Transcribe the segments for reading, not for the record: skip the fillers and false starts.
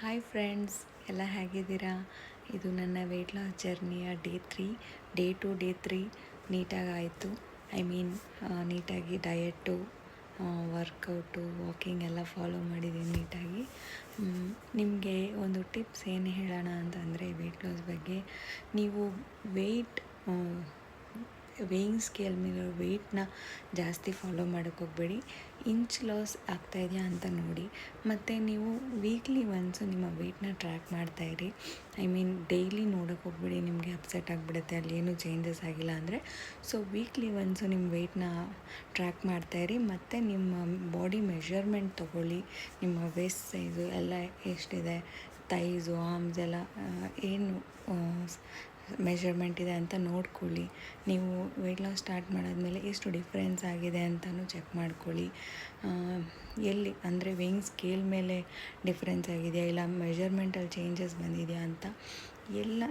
Hi friends, ಎಲ್ಲ ಹೇಗಿದ್ದೀರಾ? ಇದು ನನ್ನ ವೆಯ್ಟ್ ಲಾಸ್ ಜರ್ನಿಯ ಡೇ 2 ನೀಟಾಗಿ ಆಯಿತು. ನೀಟಾಗಿ ಡಯಟು, ವರ್ಕೌಟು, ವಾಕಿಂಗ್ ಎಲ್ಲ ಫಾಲೋ ಮಾಡಿದ್ದೀನಿ ನೀಟಾಗಿ. ನಿಮಗೆ ಒಂದು ಟಿಪ್ಸ್ ಏನು ಹೇಳೋಣ ಅಂತಂದರೆ, ವೆಯ್ಟ್ ಲಾಸ್ ಬಗ್ಗೆ ನೀವು ವೇಯಿಂಗ್ ಸ್ಕೇಲ್ ಮೇಲೆ ವೆಯ್ಟ್ನ ಜಾಸ್ತಿ ಫಾಲೋ ಮಾಡೋಕ್ಕೆ ಹೋಗಬೇಡಿ. ಇಂಚ್ ಲಾಸ್ ಆಗ್ತಾಯಿದೆಯಾ ಅಂತ ನೋಡಿ. ಮತ್ತು ನೀವು ವೀಕ್ಲಿ ಒನ್ಸು ನಿಮ್ಮ ವೆಯ್ಟ್ನ ಟ್ರ್ಯಾಕ್ ಮಾಡ್ತಾಯಿರಿ. ಡೈಲಿ ನೋಡೋಕ್ಕೆ ಹೋಗಬೇಡಿ, ನಿಮಗೆ ಅಪ್ಸೆಟ್ ಆಗಿಬಿಡುತ್ತೆ ಅಲ್ಲಿ ಏನೂ ಚೇಂಜಸ್ ಆಗಿಲ್ಲ ಅಂದರೆ. ಸೊ ವೀಕ್ಲಿ ಒನ್ಸು ನಿಮ್ಮ ವೆಯ್ಟ್ನ ಟ್ರ್ಯಾಕ್ ಮಾಡ್ತಾಯಿರಿ. ಮತ್ತು ನಿಮ್ಮ ಬಾಡಿ ಮೆಷರ್ಮೆಂಟ್ ತೊಗೊಳ್ಳಿ. ನಿಮ್ಮ ವೇಸ್ಟ್ ಸೈಜು ಎಲ್ಲ ಎಷ್ಟಿದೆ, ಥೈಸು, ಆರ್ಮ್ಸ್ ಎಲ್ಲ ಏನು ಮೆಷರ್ಮೆಂಟ್ ಇದೆ ಅಂತ ನೋಡ್ಕೊಳ್ಳಿ. ನೀವು ವೆಯ್ಟ್ ಲಾಸ್ ಸ್ಟಾರ್ಟ್ ಮಾಡಾದ್ಮೇಲೆ ಎಷ್ಟು ಡಿಫ್ರೆನ್ಸ್ ಆಗಿದೆ ಅಂತಲೂ ಚೆಕ್ ಮಾಡ್ಕೊಳ್ಳಿ. ಎಲ್ಲಿ ಅಂದರೆ ವೇಯಿಂಗ್ ಸ್ಕೇಲ್ ಮೇಲೆ ಡಿಫ್ರೆನ್ಸ್ ಆಗಿದೆಯಾ, ಇಲ್ಲ ಮೆಷರ್ಮೆಂಟಲ್ಲಿ ಚೇಂಜಸ್ ಬಂದಿದೆಯಾ ಅಂತ ಎಲ್ಲ.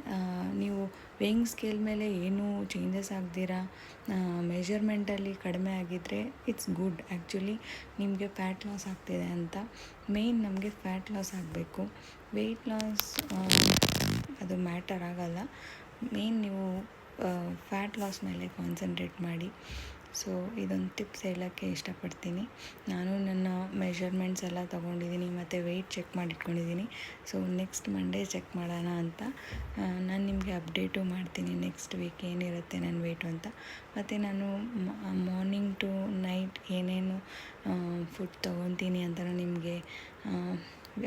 ನೀವು ವೇಯಿಂಗ್ ಸ್ಕೇಲ್ ಮೇಲೆ ಏನೂ ಚೇಂಜಸ್ ಆಗದಿರಾ ಮೆಷರ್ಮೆಂಟಲ್ಲಿ ಕಡಿಮೆ ಆಗಿದ್ದರೆ ಇಟ್ಸ್ ಗುಡ್. ಆ್ಯಕ್ಚುಲಿ ನಿಮಗೆ ಫ್ಯಾಟ್ ಲಾಸ್ ಆಗ್ತಿದೆ ಅಂತ. ಮೇಯ್ನ್ ನಮಗೆ ಫ್ಯಾಟ್ ಲಾಸ್ ಆಗಬೇಕು, ವೆಯ್ಟ್ ಲಾಸ್ ಅದು ಮ್ಯಾಟರ್ ಆಗಲ್ಲ. ಮೇಯ್ನ್ ನೀವು ಫ್ಯಾಟ್ ಲಾಸ್ ಮೇಲೆ ಕಾನ್ಸಂಟ್ರೇಟ್ ಮಾಡಿ. ಸೊ ಇದೊಂದು ಟಿಪ್ಸ್ ಹೇಳೋಕ್ಕೆ ಇಷ್ಟಪಡ್ತೀನಿ. ನಾನು ನನ್ನ ಮೆಷರ್ಮೆಂಟ್ಸ್ ಎಲ್ಲ ತೊಗೊಂಡಿದ್ದೀನಿ ಮತ್ತು ವೆಯ್ಟ್ ಚೆಕ್ ಮಾಡಿಟ್ಕೊಂಡಿದ್ದೀನಿ. ಸೊ ನೆಕ್ಸ್ಟ್ ಮಂಡೇ ಚೆಕ್ ಮಾಡೋಣ ಅಂತ ನಾನು ನಿಮಗೆ ಅಪ್ಡೇಟು ಮಾಡ್ತೀನಿ. ನೆಕ್ಸ್ಟ್ ವೀಕ್ ಏನಿರುತ್ತೆ ನನ್ನ ವೆಯ್ಟು ಅಂತ. ಮತ್ತು ನಾನು ಮಾರ್ನಿಂಗ್ ಟು ನೈಟ್ ಏನೇನು ಫುಡ್ ತೊಗೊತೀನಿ ಅಂತಲೂ ನಿಮಗೆ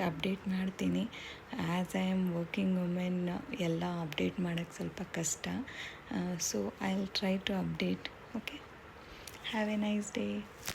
ಅಪ್ಡೇಟ್ ಮಾಡ್ತೀನಿ. As I am working women ಎಲ್ಲ ಅಪ್ಡೇಟ್ ಮಾಡೋಕ್ಕೆ ಸ್ವಲ್ಪ ಕಷ್ಟ. So I will try to update. Okay, have a nice day.